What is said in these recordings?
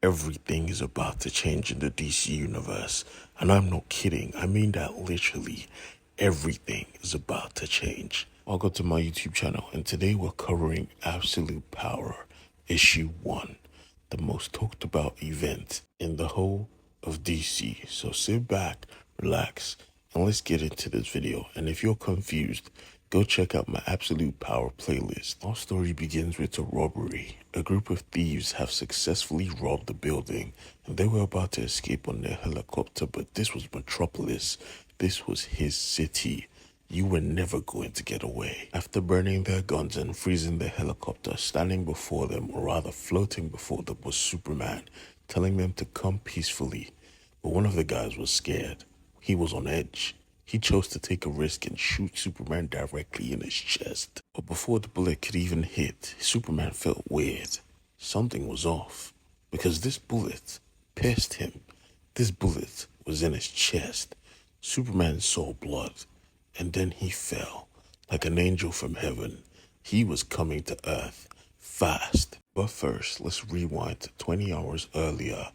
everything is about to change in the DC universe. And I'm not kidding. I mean that literally. Everything is about to change. Welcome to my YouTube channel, and today we're covering Absolute Power, Issue 1, the most talked about event in the whole of DC. So sit back, relax, and let's get into this video. And if you're confused, go check out my Absolute Power playlist. Our story begins with a robbery. A group of thieves have successfully robbed the building, and they were about to escape on their helicopter, but this was Metropolis. This was his city. You were never going to get away. After burning their guns and freezing the helicopter, standing before them, or rather floating before them, was Superman, telling them to come peacefully. But one of the guys was scared. He was on edge. He chose to take a risk and shoot Superman directly in his chest. But before the bullet could even hit, Superman felt weird. Something was off, because this bullet pierced him. This bullet was in his chest. Superman saw blood, and then he fell. Like an angel from heaven, he was coming to Earth, fast. But first, let's rewind to 20 hours earlier.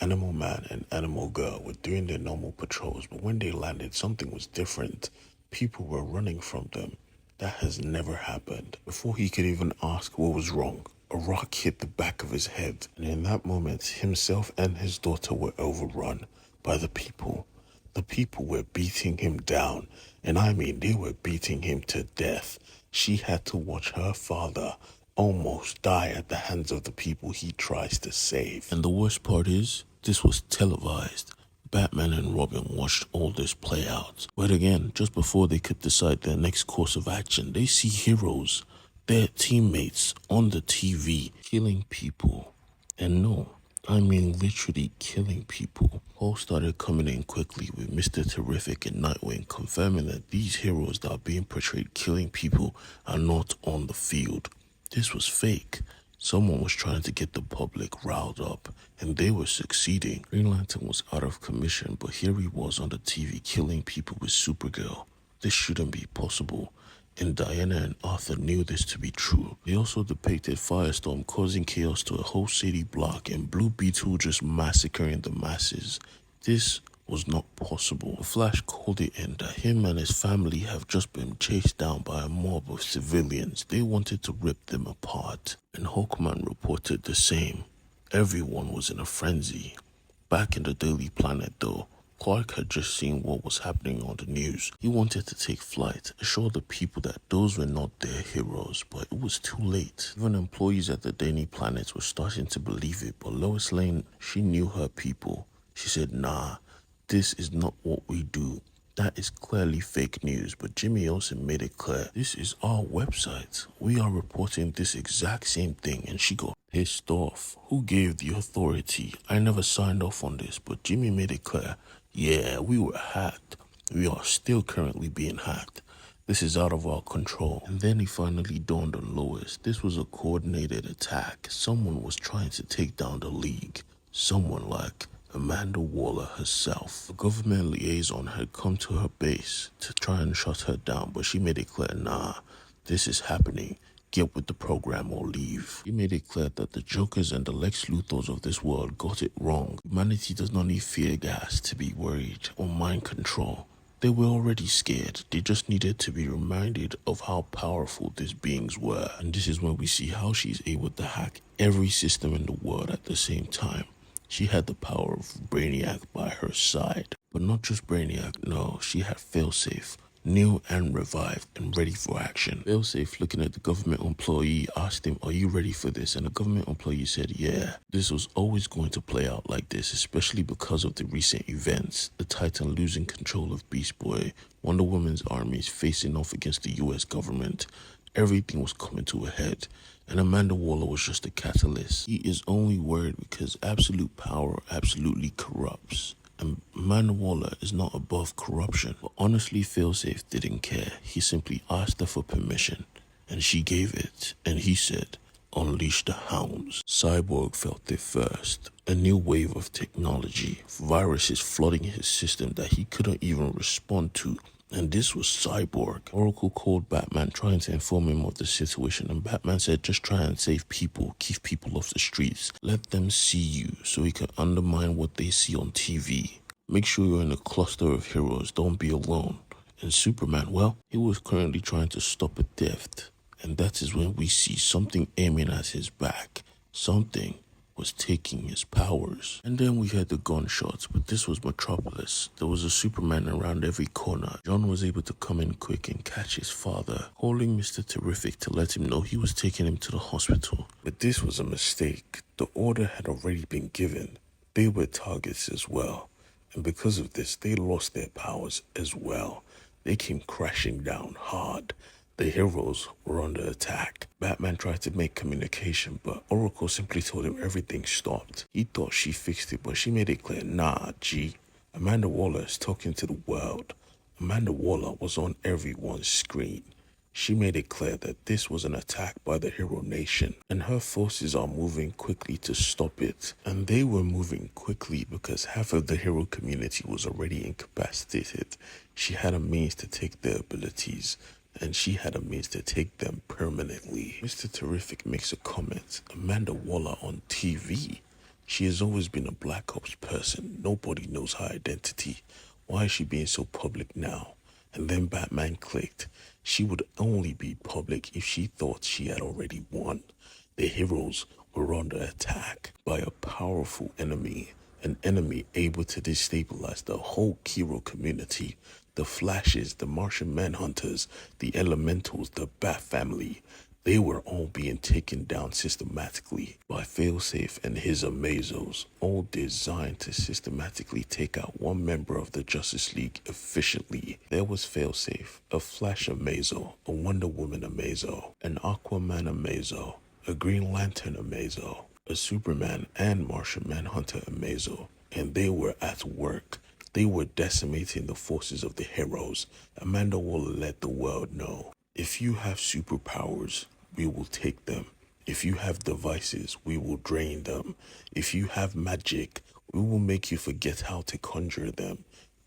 Animal Man and Animal Girl were doing their normal patrols, but when they landed, something was different. People were running from them. That has never happened. Before he could even ask what was wrong, a rock hit the back of his head, and in that moment, himself and his daughter were overrun by the people. The people were beating him down, and I mean they were beating him to death. She had to watch her father almost die at the hands of the people he tries to save. And the worst part is, this was televised. Batman and Robin watched all this play out. But again, just before they could decide their next course of action, they see heroes, their teammates on the TV, killing people. And no, I mean literally killing people. All started coming in quickly with Mr. Terrific and Nightwing confirming that these heroes that are being portrayed killing people are not on the field. This was fake. Someone was trying to get the public riled up, and they were succeeding. Green Lantern was out of commission, but here he was on the TV killing people with Supergirl. This shouldn't be possible. And Diana and Arthur knew this to be true. They also depicted Firestorm causing chaos to a whole city block and Blue Beetle just massacring the masses. This was not possible. The Flash called it in that him and his family have just been chased down by a mob of civilians. They wanted to rip them apart. And Hawkman reported the same. Everyone was in a frenzy. Back in the Daily Planet though, Clark had just seen what was happening on the news. He wanted to take flight, assure the people that those were not their heroes, but it was too late. Even employees at the Daily Planet were starting to believe it, but Lois Lane, she knew her people. She said, nah, this is not what we do. That is clearly fake news, but Jimmy Olsen made it clear, this is our website. We are reporting this exact same thing, and she got pissed off. Who gave the authority? I never signed off on this, but Jimmy made it clear, yeah, we were hacked. We are still currently being hacked. This is out of our control. And then he finally dawned on Lois. This was a coordinated attack. Someone was trying to take down the League. Someone like Amanda Waller herself. The government liaison had come to her base to try and shut her down, but she made it clear, nah, this is happening. Get with the program or leave. He made it clear that the Jokers and the Lex Luthors of this world got it wrong. Humanity does not need fear gas to be worried or mind control. They were already scared. They just needed to be reminded of how powerful these beings were. And this is when we see how she's able to hack every system in the world at the same time. She had the power of Brainiac by her side. But not just Brainiac, no, she had Failsafe, new and revived and ready for action. Failsafe, looking at the government employee, asked him, are you ready for this? And the government employee said, yeah, this was always going to play out like this, especially because of the recent events. The Titan losing control of Beast Boy, Wonder Woman's armies facing off against the US government. Everything was coming to a head, and Amanda Waller was just a catalyst. He is only worried because absolute power absolutely corrupts. And Amanda Waller is not above corruption. But honestly, Failsafe didn't care. He simply asked her for permission, and she gave it. And he said, unleash the hounds. Cyborg felt it first. A new wave of technology, viruses flooding his system that he couldn't even respond to. And this was Cyborg. Oracle called Batman trying to inform him of the situation, and Batman said just try and save people, keep people off the streets. Let them see you so he can undermine what they see on TV. Make sure you're in a cluster of heroes, don't be alone. And Superman, well, he was currently trying to stop a theft. And that is when we see something aiming at his back. Something was taking his powers. And then we heard the gunshots, but this was Metropolis. There was a Superman around every corner. John was able to come in quick and catch his father, calling Mr. Terrific to let him know he was taking him to the hospital. But this was a mistake. The order had already been given. They were targets as well. And because of this, they lost their powers as well. They came crashing down hard. The heroes were under attack. Batman tried to make communication, but Oracle simply told him everything stopped. He thought she fixed it, but she made it clear, nah, G. Amanda Waller is talking to the world. Amanda Waller was on everyone's screen. She made it clear that this was an attack by the Hero Nation, and her forces are moving quickly to stop it. And they were moving quickly because half of the hero community was already incapacitated. She had a means to take their abilities, and she had a means to take them permanently. Mr. Terrific makes a comment. Amanda Waller on TV. She has always been a Black Ops person. Nobody knows her identity. Why is she being so public now? And then Batman clicked. She would only be public if she thought she had already won. The heroes were under attack by a powerful enemy, an enemy able to destabilize the whole hero community. The Flashes, the Martian Manhunters, the Elementals, the Bat family, they were all being taken down systematically by Failsafe and his Amazos, all designed to systematically take out one member of the Justice League efficiently. There was Failsafe, a Flash Amazo, a Wonder Woman Amazo, an Aquaman Amazo, a Green Lantern Amazo, a Superman and Martian Manhunter Amazo, and they were at work. They were decimating the forces of the heroes. Amanda Waller let the world know, if you have superpowers, we will take them. If you have devices, we will drain them. If you have magic, we will make you forget how to conjure them.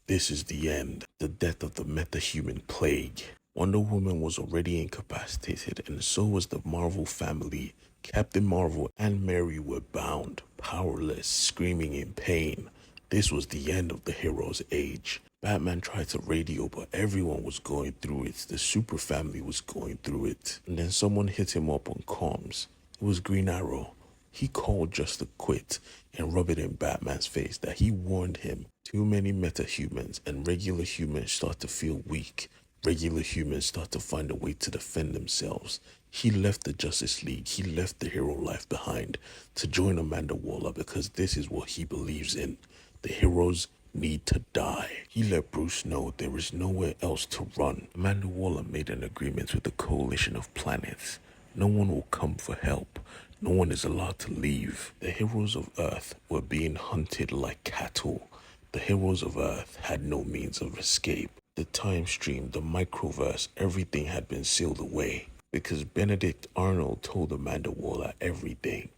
This is the end, the death of the metahuman plague. Wonder Woman was already incapacitated, and so was the Marvel family. Captain Marvel and Mary were bound, powerless, screaming in pain. This was the end of the hero's age. Batman tried to radio, but everyone was going through it. The super family was going through it. And then someone hit him up on comms. It was Green Arrow. He called just to quit and rub it in Batman's face that he warned him. Too many metahumans and regular humans start to feel weak. Regular humans start to find a way to defend themselves. He left the Justice League. He left the hero life behind to join Amanda Waller because this is what he believes in. The heroes need to die. He let Bruce know there is nowhere else to run. Amanda Waller made an agreement with the coalition of planets. No one will come for help. No one is allowed to leave. The heroes of Earth were being hunted like cattle. The heroes of Earth had no means of escape. The time stream, the microverse, everything had been sealed away. Because Benedict Arnold told Amanda Waller everything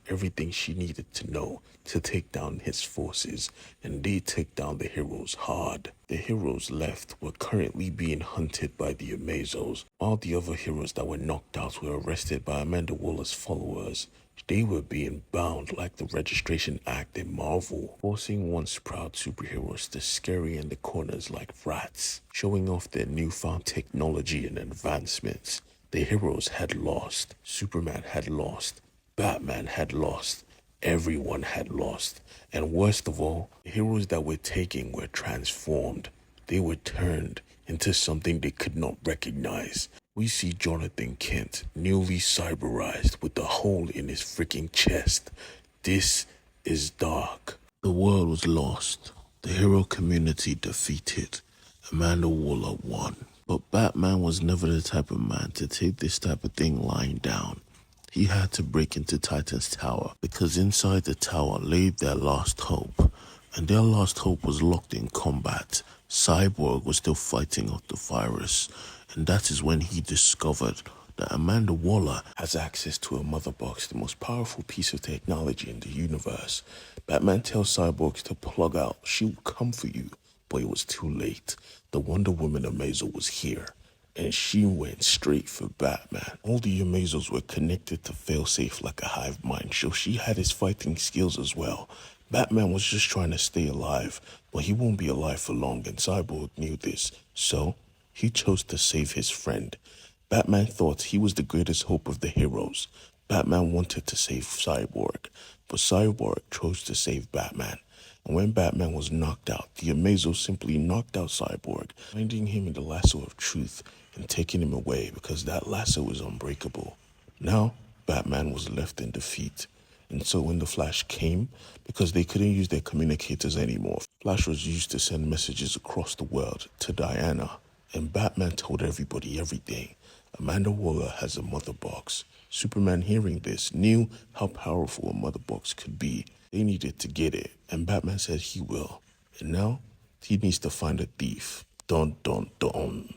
she needed to know to take down his forces, and they took down the heroes hard. The heroes left were currently being hunted by the Amazos. All the other heroes that were knocked out were arrested by Amanda Waller's followers. They were being bound like the Registration Act in Marvel, forcing once proud superheroes to scurry in the corners like rats, showing off their newfound technology and advancements. The heroes had lost. Superman had lost. Batman had lost. Everyone had lost. And worst of all, the heroes that were taken were transformed. They were turned into something they could not recognize. We see Jonathan Kent newly cyberized with a hole in his freaking chest. This is dark. The world was lost. The hero community defeated. Amanda Waller won. But Batman was never the type of man to take this type of thing lying down. He had to break into Titan's tower because inside the tower lay their last hope. And their last hope was locked in combat. Cyborg was still fighting off the virus. And that is when he discovered that Amanda Waller has access to a mother box, the most powerful piece of technology in the universe. Batman tells Cyborg to plug out. She will come for you. but it was too late. The Wonder Woman Amazo was here, and she went straight for Batman. All the Amazos were connected to Failsafe like a hive mind, so she had his fighting skills as well. Batman was just trying to stay alive, but he won't be alive for long, and Cyborg knew this, so he chose to save his friend. Batman thought he was the greatest hope of the heroes. Batman wanted to save Cyborg, but Cyborg chose to save Batman. And when Batman was knocked out, the Amazo simply knocked out Cyborg, binding him in the lasso of truth and taking him away because that lasso was unbreakable. Now, Batman was left in defeat. And so when the Flash came, because they couldn't use their communicators anymore, Flash was used to send messages across the world to Diana. And Batman told everybody everything. Amanda Waller has a mother box. Superman, hearing this, knew how powerful a mother box could be. They needed to get it, and Batman said he will. And now, he needs to find a thief. Dun dun dun.